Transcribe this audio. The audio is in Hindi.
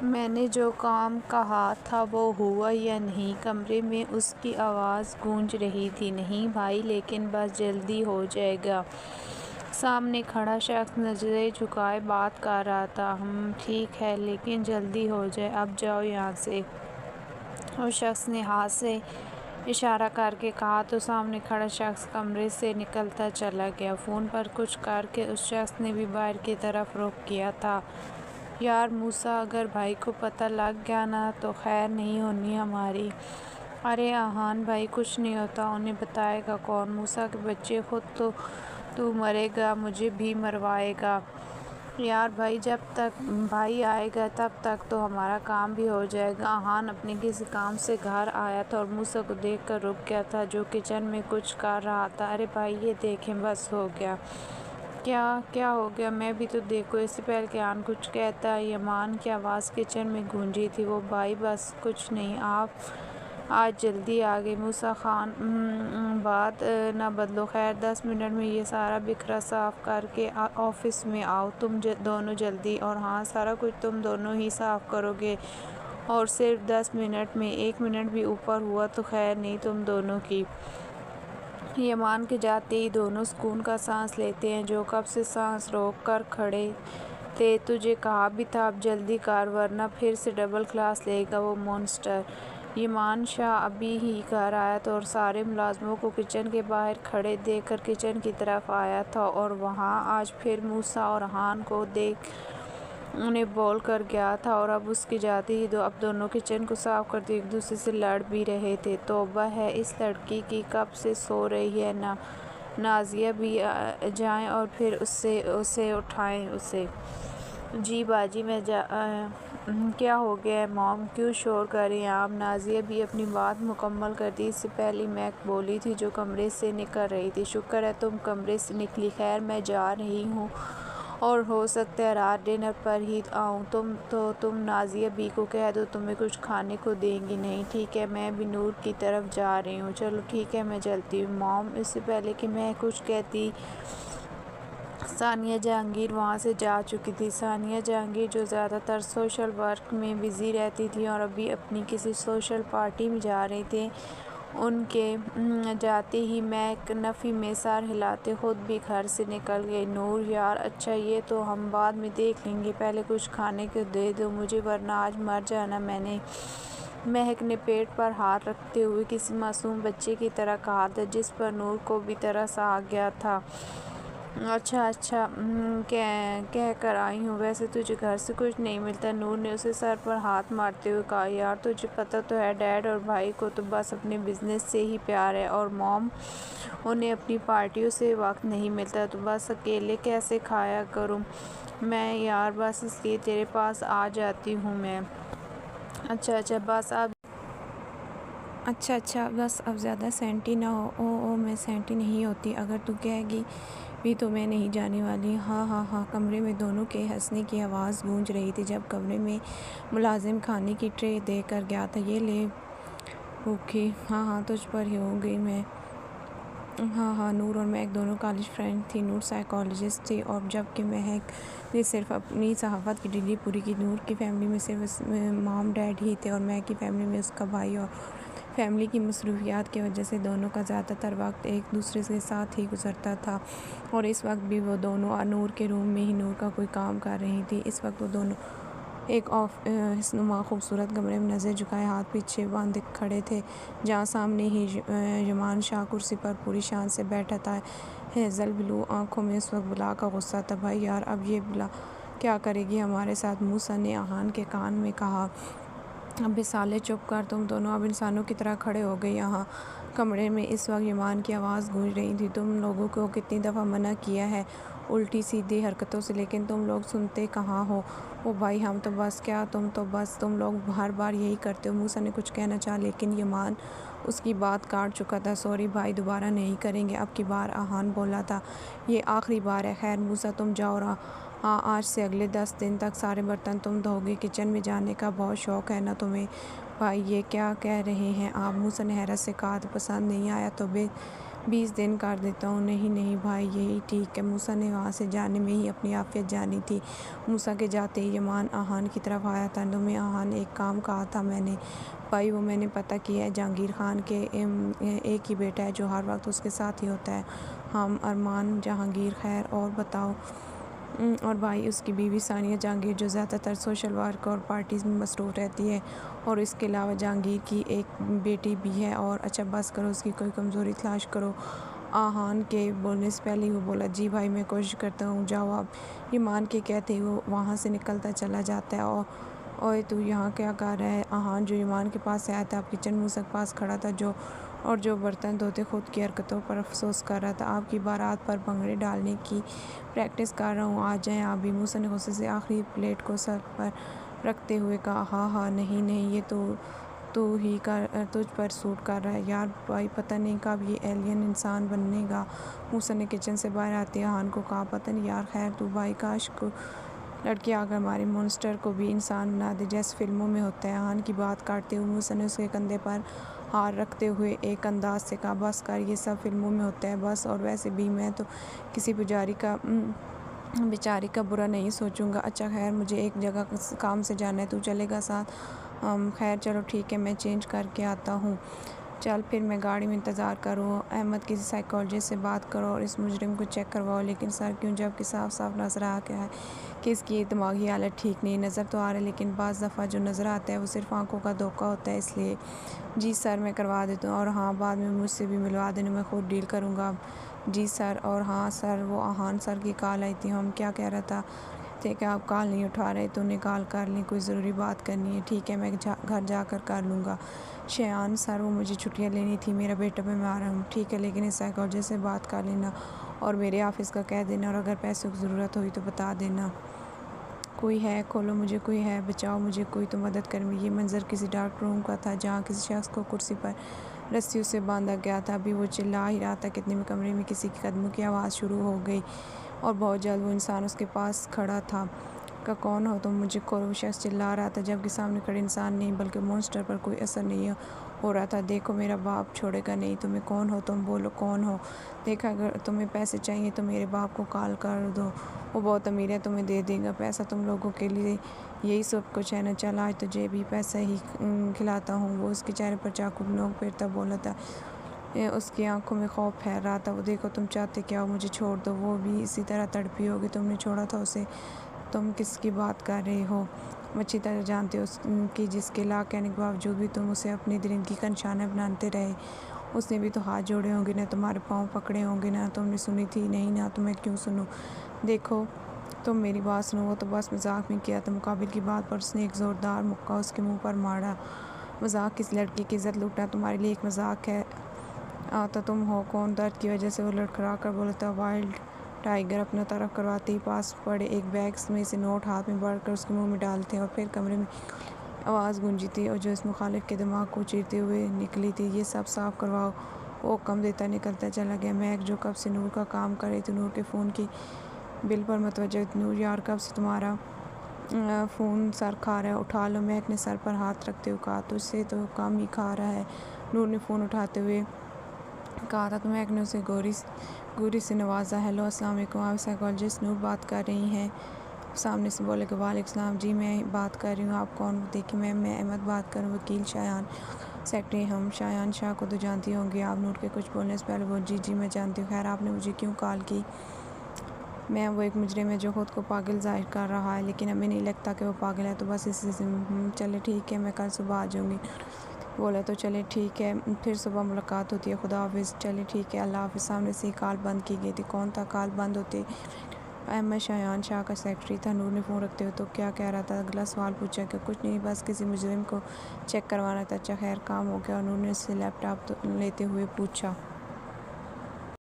मैंने जो काम कहा था वो हुआ या नहीं? कमरे में उसकी आवाज़ गूंज रही थी। नहीं भाई, लेकिन बस जल्दी हो जाएगा। सामने खड़ा शख्स नज़रें झुकाए बात कर रहा था। ठीक है, लेकिन जल्दी हो जाए, अब जाओ यहाँ से। उस शख्स ने हाथ से इशारा करके कहा तो सामने खड़ा शख्स कमरे से निकलता चला गया। फ़ोन पर कुछ करके उस शख्स ने भी बाहर की तरफ रुख किया था। यार मूसा, अगर भाई को पता लग गया ना तो खैर नहीं होनी हमारी। अरे आहान भाई, कुछ नहीं होता, उन्हें बताएगा कौन? मूसा के बच्चे, खुद तो तू मरेगा, मुझे भी मरवाएगा। यार भाई, जब तक भाई आएगा तब तक तो हमारा काम भी हो जाएगा। आहान अपने किसी काम से घर आया था और मूसा को देखकर रुक गया था जो किचन में कुछ कर रहा था। अरे भाई ये देखें, बस हो गया। क्या क्या हो गया? मैं भी तो देखो। इससे पहले कि आहान कुछ कहता, यमान की आवाज़ किचन में गूंजी थी। वो भाई बस कुछ नहीं, आप आज जल्दी आ गए। मूसा खान, बात ना बदलो। खैर 10 मिनट में ये सारा बिखरा साफ़ करके ऑफिस में आओ तुम दोनों जल्दी। और हाँ, सारा कुछ तुम दोनों ही साफ़ करोगे। और सिर्फ 10 मिनट में, 1 मिनट भी ऊपर हुआ तो खैर नहीं तुम दोनों की। यमान के जाते ही दोनों सुकून का सांस लेते हैं जो कब से सांस रोक कर खड़े थे। तुझे कहा भी था अब जल्दी कर, वरना फिर से डबल क्लास लेगा वो मॉन्स्टर। यमान शाह अभी ही घर आया था और सारे मुलाजमों को किचन के बाहर खड़े देखकर किचन की तरफ आया था और वहाँ आज फिर मूसा और हान को देख उन्हें बोल कर गया था। और अब उसके जाते ही अब दोनों किचन को साफ करते एक दूसरे से लड़ भी रहे थे। तौबा है इस लड़की की, कब से सो रही है ना। नाजिया भी जाएं और फिर उसे उठाएं उसे। जी बाजी, मैं क्या हो गया है मॉम, क्यों शोर कर रही हैं आप? नाजिया भी अपनी बात मुकम्मल करती इससे पहले मैक बोली थी जो कमरे से निकल रही थी। शुक्र है तुम कमरे से निकली। खैर मैं जा रही हूँ और हो सकता है रात डिनर पर ही आऊँ। तुम नाजिया बी को कह दो तुम्हें कुछ खाने को देंगी। नहीं ठीक है, मैं भी नूर की तरफ जा रही हूँ। चलो ठीक है, मैं चलती हूँ मॉम। इससे पहले कि मैं कुछ कहती, सानिया जहांगीर वहाँ से जा चुकी थी। सानिया जहांगीर जो ज़्यादातर सोशल वर्क में बिज़ी रहती थी और अभी अपनी किसी सोशल पार्टी में जा रही थी। उनके जाते ही मैं नफ़ी में सर हिलाते खुद भी घर से निकल गई। नूर यार, अच्छा ये तो हम बाद में देख लेंगे, पहले कुछ खाने को दे दो मुझे, वरना आज मर जाना मैंने। महक ने पेट पर हाथ रखते हुए किसी मासूम बच्चे की तरह कहा था जिस पर नूर को भी तरस आ गया था। अच्छा अच्छा, कह कर आई हूँ। वैसे तुझे घर से कुछ नहीं मिलता? नूर ने उसे सर पर हाथ मारते हुए कहा। यार तुझे पता तो है, डैड और भाई को तो बस अपने बिजनेस से ही प्यार है और मॉम, उन्हें अपनी पार्टियों से वक्त नहीं मिलता, तो बस अकेले कैसे खाया करूँ मैं यार, बस इसलिए तेरे पास आ जाती हूँ मैं। अच्छा अच्छा बस अब बस अब ज़्यादा सेंटी ना हो। ओ मैं सेंटी नहीं होती, अगर तू कहेगी भी तो मैं नहीं जाने वाली। हाँ हाँ हाँ। कमरे में दोनों के हंसने की आवाज़ गूंज रही थी जब कमरे में मुलाजिम खाने की ट्रे दे कर गया था। ये ले भूखी। हाँ हाँ, तुझ पर ही हो गई मैं। हाँ हाँ। नूर और महक दोनों कॉलेज फ्रेंड थी। नूर साइकोलॉजिस्ट थी और जबकि महक ने सिर्फ अपनी सहाफ़त की डिग्री पूरी की। नूर की फैमिली में सिर्फ मॉम डैड ही थे और महक की फैमिली में उसका भाई। और फैमिली की मसरूफियात की वजह से दोनों का ज़्यादातर वक्त एक दूसरे के साथ ही गुजरता था। और इस वक्त भी वो दोनों नूर के रूम में ही नूर का कोई काम कर रही थी। इस वक्त वो दोनों एक ऑफिसनुमा खूबसूरत कमरे में नज़र झुकाए हाथ पीछे बांधे खड़े थे जहाँ सामने ही यमान शाह कुर्सी पर पूरी शान से बैठा था। हेज़ल ब्लू आंखों में उस वक्त बुला का गुस्सा था। भाई यार, अब ये बुला क्या करेगी हमारे साथ? मूसा ने आहान के कान में कहा। अबे साले चुप कर, तुम दोनों अब इंसानों की तरह खड़े हो गए यहाँ। कमरे में इस वक्त यमान की आवाज़ गूंज रही थी। तुम लोगों को कितनी दफ़ा मना किया है उल्टी सीधी हरकतों से, लेकिन तुम लोग सुनते कहाँ हो। ओ भाई, हम तो बस क्या, तुम लोग हर बार यही करते हो। मूसा ने कुछ कहना चाहा लेकिन यमान उसकी बात काट चुका था। सॉरी भाई, दोबारा नहीं करेंगे। अब की बार आहान बोला था, ये आखिरी बार है। खैर मूसा, तुम जाओ रहा। हाँ, आज से अगले 10 दिन तक सारे बर्तन तुम धोगे। किचन में जाने का बहुत शौक़ है ना तुम्हें? भाई ये क्या कह रहे हैं आप? मूसा ने हैरत से कहा। तो पसंद नहीं आया तो 20 दिन कर देता हूँ। नहीं नहीं भाई, यही ठीक है। मूसा ने वहाँ से जाने में ही अपनी आफियत जानी थी। मूसा के जाते ही यमान आहान की तरफ आया था। तुम्हें आहान एक काम कहा था मैंने भाई, वो मैंने पता किया है। जहांगीर खान के एक ही बेटा है जो हर वक्त उसके साथ ही होता है। हम अरमान जहांगीर। खैर और बताओ। और भाई उसकी बीवी सानिया जहांगीर जो ज़्यादातर सोशल वर्क और पार्टीज़ में मसरूफ़ रहती है, और इसके अलावा जहांगीर की एक बेटी भी है। और अच्छा बस करो, उसकी कोई कमज़ोरी तलाश करो। आहान के बोलने से पहले ही वो बोला, जी भाई मैं कोशिश करता हूँ, जाओ आप। ये मान के कहते ही वो वहाँ से निकलता चला जाता है। और ओए तू यहाँ क्या कर रहा है? आहान जो ईमान के पास से आया था, आप किचन मूसा के पास खड़ा था जो बर्तन धोते खुद की हरकतों पर अफसोस कर रहा था। आपकी बारात पर भंगड़े डालने की प्रैक्टिस कर रहा हूँ, आ जाएं आप भी। मूसा ने गुस्से से आखिरी प्लेट को सर पर रखते हुए कहा, हाँ हाँ, नहीं नहीं, ये तो तुझ पर सूट कर रहा है यार। भाई पता नहीं कब ये एलियन इंसान बनेगा। मूसा ने किचन से बाहर आते आहान को कहा, पता नहीं यार, खैर तू भाई, काश को लड़की आकर हमारे मॉन्स्टर को भी इंसान बना दे जैसे फिल्मों में होता है। आहान की बात काटते हुए मूसा ने उसके कंधे पर हार रखते हुए एक अंदाज से कहा, बस कर, ये सब फिल्मों में होता है बस। और वैसे भी मैं तो किसी बेचारी का बुरा नहीं सोचूंगा। अच्छा खैर, मुझे एक जगह काम से जाना है, तू चलेगा साथ? खैर चलो ठीक है, मैं चेंज करके आता हूँ। चल फिर, मैं गाड़ी में इंतज़ार करूँ। अहमद, किसी साइकोलॉजिस्ट से बात करो और इस मुजरिम को चेक करवाओ। लेकिन सर क्यों, जबकि साफ साफ नज़र आ गया है कि इसकी दिमागी हालत ठीक नहीं। नज़र तो आ रहा है, लेकिन बाज़ दफ़ा जो नज़र आता है वो सिर्फ आंखों का धोखा होता है, इसलिए। जी सर, मैं करवा देता हूँ। और हाँ, बाद में मुझसे भी मिलवा देना, मैं खुद डील करूँगा। जी सर। और हाँ सर, वो आहान सर की कॉल आई थी। हम क्या कह रहा था थे कि आप कॉल नहीं उठा रहे, तो उन्हें कॉल कर ली, कोई ज़रूरी बात करनी है। ठीक है, मैं घर जाकर कर लूँगा। शयान सर, वो मुझे छुट्टियाँ लेनी थी, मेरा बेटा बीमार हूँ। ठीक है, लेकिन इस साइकोलॉजिस्ट से बात कर लेना और मेरे ऑफिस का कह देना, और अगर पैसों की ज़रूरत हुई तो बता देना। कोई है, खोलो मुझे, कोई है, बचाओ मुझे, कोई तो मदद कर। ये मंजर किसी डार्क रूम का था जहाँ किसी शख्स को कुर्सी पर रस्सियों से बांधा गया था। अभी वो चिल्ला ही रहा था, कितने में कमरे में किसी के कदमों की आवाज़ शुरू हो गई, और बहुत जल्द वो इंसान उसके पास खड़ा था। का कौन हो तुम, मुझे खोलो, वो शख्स चिल्ला रहा था, जबकि सामने खड़े इंसान नहीं बल्कि मॉन्स्टर पर कोई असर नहीं हो रहा था। देखो, मेरा बाप छोड़ेगा नहीं तुम्हें। कौन हो तुम, बोलो कौन हो। देखा, अगर तुम्हें पैसे चाहिए तो मेरे बाप को कॉल कर दो, वो बहुत अमीर है, तुम्हें दे देगा पैसा। तुम लोगों के लिए यही सब कुछ है ना। चल, आज तुझे भी पैसा ही खिलाता हूँ। वो उसके चेहरे पर चाकू नोक फेरता बोला था, उसकी आंखों में खौफ फैल रहा था। वो देखो, तुम चाहते क्या हो, मुझे छोड़ दो। वो भी इसी तरह तड़पी होगी, तुमने छोड़ा था उसे। तुम किसकी बात कर रहे हो? अच्छी तरह जानते हो कि जिसके ला कहने के बावजूद भी तुम उसे अपनी दरिंदगी का निशाना बनाते रहे। उसने भी तो हाथ जोड़े होंगे ना, तुम्हारे पाँव पकड़े होंगे ना, तुमने सुनी थी नहीं ना, तो मैं क्यों सुनूं? देखो, तुम मेरी बात सुनो, वो तो बस मजाक में किया था। मुकाबिल की बात पर उसने एक ज़ोरदार मुक्का उसके मुंह पर मारा। मजाक? किस लड़की की इज्जत लूटना तुम्हारे लिए एक मजाक है? तो तुम हो कौन? दर्द की वजह से वो लड़खड़ा कर बोला था। वाइल्ड टाइगर अपना तरफ करवाते ही पास पड़े एक बैग में से नोट हाथ में बढ़कर उसके मुंह में डालते, और फिर कमरे में आवाज़ गूंजी थी और जो इस मुखालिफ के दिमाग को चीरते हुए निकली थी, ये सब साफ करवाओ। वो कम देता निकलता चला गया। मैक, जो कब से नूर का काम कर रही थी, नूर के फ़ोन की बिल पर मतवजह। नूर यार, कब से तुम्हारा फ़ोन सर खा रहा है, उठा लो। मैक ने सर पर हाथ रखते हुए कहा, तुझसे तो कम ही खा रहा है। नूर ने फ़ोन उठाते हुए कहा था, तो मैक ने उसे गोरी से नवाजा। हेलो, अस्सलाम वालेकुम, आप साइकोलॉजिस्ट नूर बात कर रही हैं? सामने से बोले कि वालेकुम सलाम, जी मैं बात कर रही हूँ, आप कौन? देखिए मैम, मैं अहमद बात कर रहा हूँ, वकील शायान सेक्रेटरी। हम शायान शाह को तो जानती होंगी आप? नूर के कुछ बोलने से पहले बोल, जी मैं जानती हूँ। खैर, आपने मुझे क्यों कॉल की? मैं वो एक मुजरिम है जो ख़ुद को पागल जाहिर कर रहा है, लेकिन हमें नहीं लगता कि वो पागल है, तो बस इसी से चले ठीक है, मैं कल सुबह आ जाऊँगी। बोला, तो चले ठीक है, फिर सुबह मुलाकात होती है, खुदा हाफिज़। चले ठीक है, अल्लाह हाफिज़। सामने से कॉल बंद की गई थी। कौन था? कॉल बंद होते अहमद शायान शाह का सेक्रेटरी था। नूर ने फ़ोन रखते हुए तो क्या कह रहा था? अगला सवाल पूछा कि कुछ नहीं, बस किसी मुजरिम को चेक करवाना था। अच्छा खैर, काम हो गया? और नूर ने उससे लैपटॉप लेते हुए पूछा।